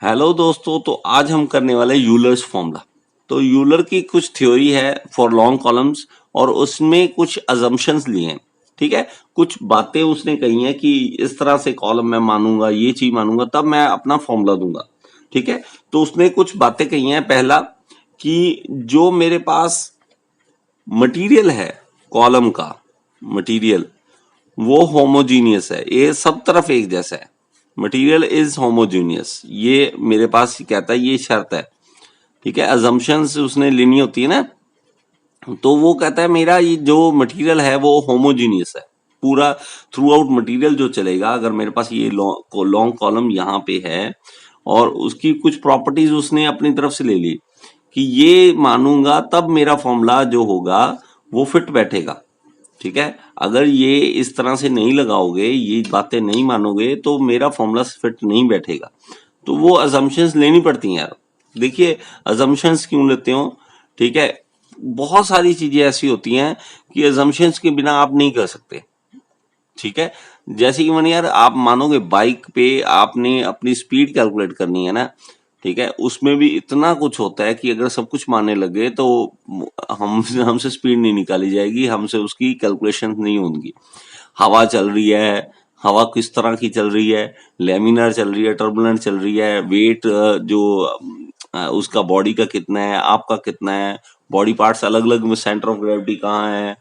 Hello दोस्तों, तो आज हम करने वाले यूलर्स फॉर्मूला। तो यूलर की कुछ थ्योरी है फॉर लॉन्ग कॉलम्स और उसमें कुछ अजम्पशंस लिए हैं। ठीक है, कुछ बातें उसने कही हैं कि इस तरह से कॉलम मैं मानूंगा, ये चीज मानूंगा, तब मैं अपना फॉर्मूला दूंगा। ठीक है, तो उसने कुछ बातें कही हैं। पहला कि जो मेरे पास मटेरियल है, कॉलम का मटेरियल, वो होमोजीनियस है, ये सब तरफ एक जैसा है। मटेरियल इज होमोजीनियस, ये मेरे पास ही कहता है, ये शर्त है। ठीक है, अजम्पशंस उसने लेनी होती है ना, तो वो कहता है मेरा ये जो मटेरियल है वो होमोजीनियस है। पूरा थ्रू आउट मटीरियल जो चलेगा, अगर मेरे पास ये लॉन्ग कॉलम यहाँ पे है और उसकी कुछ प्रॉपर्टीज उसने अपनी तरफ से ले ली कि ये मानूंगा तब मेरा फॉर्मूला जो होगा वो फिट बैठेगा। ठीक है, अगर ये इस तरह से नहीं लगाओगे, ये बातें नहीं मानोगे, तो मेरा फॉर्मूला फिट नहीं बैठेगा। तो वो अजम्पशंस लेनी पड़ती हैं यार। देखिए, अजम्पशंस क्यों लेते हो? ठीक है, बहुत सारी चीजें ऐसी होती हैं कि अजम्पशंस के बिना आप नहीं कर सकते। ठीक है, जैसे कि मैंने यार, आप मानोगे बाइक पे आपने अपनी स्पीड कैलकुलेट करनी है ना। ठीक है, उसमें भी इतना कुछ होता है कि अगर सब कुछ मानने लगे तो हम हमसे स्पीड नहीं निकाली जाएगी, हमसे उसकी कैलकुलेशन नहीं होंगी। हवा चल रही है, हवा किस तरह की चल रही है, लेमिनर चल रही है, टर्बुलेंट चल रही है, वेट जो उसका बॉडी का कितना है, आपका कितना है, बॉडी पार्ट्स अलग अलग में, सेंटर ऑफ ग्रेविटी कहाँ है,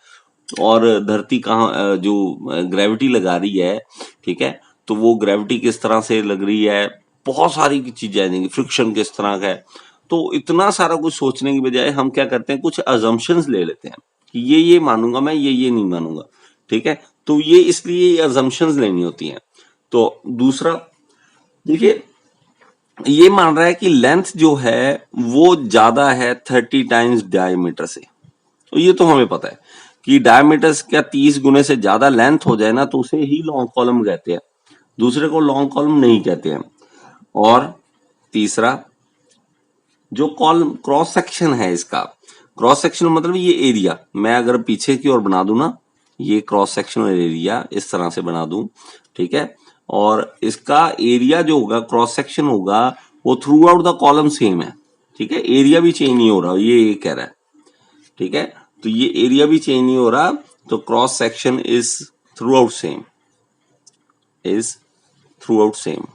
और धरती कहाँ जो ग्रेविटी लगा रही है। ठीक है, तो वो ग्रेविटी किस तरह से लग रही है, बहुत सारी चीजें आ जाएंगी, फ्रिक्शन किस तरह का है। तो इतना सारा कुछ सोचने की बजाय हम क्या करते हैं, कुछ अजम्पशंस ले लेते हैं कि ये मानूंगा मैं, ये नहीं मानूंगा। ठीक है, तो ये इसलिए अजम्पशंस लेनी होती हैं। तो दूसरा, देखिए, ये मान रहा है कि लेंथ जो है वो ज्यादा है 30 टाइम्स डायमीटर से। तो ये तो हमें पता है कि डायमीटर क्या 30 गुने से ज्यादा लेंथ हो जाए ना, तो उसे ही लॉन्ग कॉलम कहते हैं, दूसरे को लॉन्ग कॉलम नहीं कहते हैं। और तीसरा, जो कॉलम क्रॉस सेक्शन है इसका, क्रॉस सेक्शन मतलब ये एरिया, मैं अगर पीछे की ओर बना दूं ना, ये क्रॉस सेक्शनल एरिया इस तरह से बना दूं। ठीक है, और इसका एरिया जो होगा, क्रॉस सेक्शन होगा, वो through out the column same है। ठीक है, एरिया भी चेंज नहीं हो रहा, ये कह रहा है। ठीक है, तो ये एरिया भी चेंज नहीं हो रहा, तो cross section is through out same, is through out same.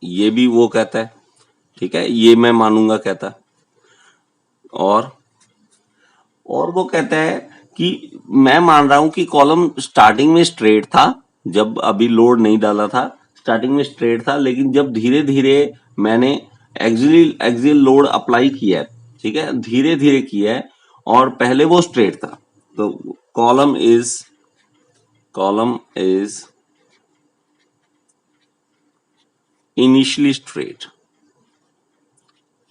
ये भी वो कहता है। ठीक है, ये मैं मानूंगा कहता है। और वो कहता है कि मैं मान रहा हूं कि कॉलम स्टार्टिंग में स्ट्रेट था, जब अभी लोड नहीं डाला था, स्टार्टिंग में स्ट्रेट था, लेकिन जब धीरे धीरे मैंने एक्सियल लोड अप्लाई किया है, ठीक है, धीरे धीरे किया है, और पहले वो स्ट्रेट था, तो कॉलम इज इनिशियली स्ट्रेट,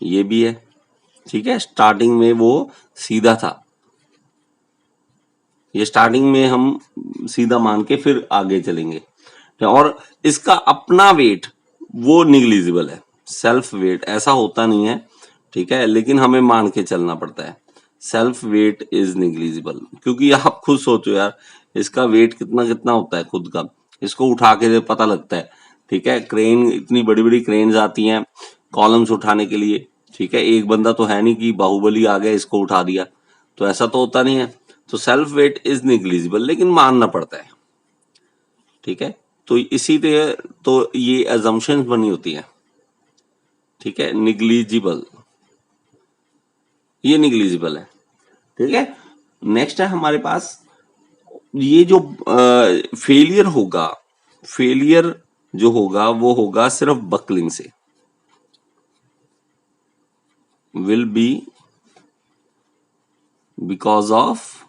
ये भी है। ठीक है, स्टार्टिंग में वो सीधा था, ये स्टार्टिंग में हम सीधा मान के फिर आगे चलेंगे। और इसका अपना वेट वो निग्लिजिबल है, सेल्फ वेट ऐसा होता नहीं है। ठीक है, लेकिन हमें मान के चलना पड़ता है, सेल्फ वेट इज निग्लिजिबल, क्योंकि आप खुद सोचो यार, इसका वेट कितना कितना होता है खुद का, इसको उठा के पता लगता है। ठीक है, क्रेन, इतनी बड़ी बड़ी क्रेन्स आती हैं कॉलम्स उठाने के लिए। ठीक है, एक बंदा तो है नहीं कि बाहुबली आ गया इसको उठा दिया, तो ऐसा तो होता नहीं है। तो सेल्फ वेट इज निग्लिजिबल, लेकिन मानना पड़ता है। ठीक है, तो इसी तरह तो ये अजम्पशंस बनी होती हैं। ठीक है, निग्लिजिबल, ये निग्लिजिबल है। ठीक है, नेक्स्ट है हमारे पास, ये जो फेलियर होगा, फेलियर जो होगा वो होगा सिर्फ बकलिंग से, will be because of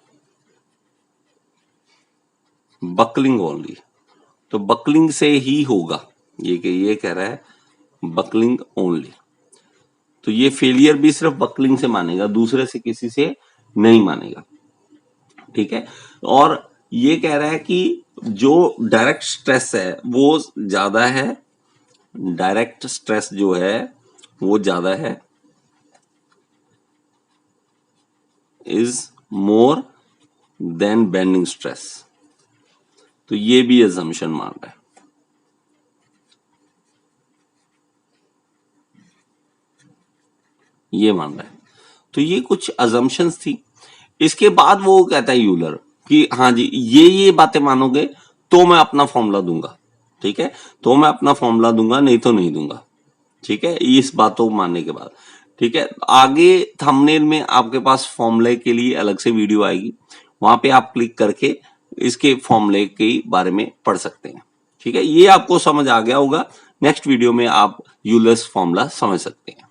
buckling only. तो बकलिंग से ही होगा, ये कह रहा है बकलिंग ओनली। तो ये फेलियर भी सिर्फ बकलिंग से मानेगा, दूसरे से किसी से नहीं मानेगा। ठीक है, और ये कह रहा है कि जो डायरेक्ट स्ट्रेस है वो ज्यादा है, डायरेक्ट स्ट्रेस जो है वो ज्यादा है, is more than bending stress. तो ये भी अजम्पशन मान रहा है। ये मान रहा है। तो ये कुछ अजम्पशंस थी। इसके बाद वो कहता है यूलर कि हाँ जी ये बातें मानोगे तो मैं अपना फॉर्मूला दूंगा, ठीक है, तो मैं अपना फॉर्मूला दूंगा, नहीं तो नहीं दूंगा, ठीक है, इस बातों को मानने के बाद, ठीक है। आगे थंबनेल में आपके पास फॉर्मूले के लिए अलग से वीडियो आएगी, वहां पे आप क्लिक करके इसके फॉर्मूले के बारे में पढ़ सकते हैं, ठीक है। ये आपको समझ आ गया होगा। नेक्स्ट वीडियो में आप यूलर्स फॉर्मूला समझ सकते हैं।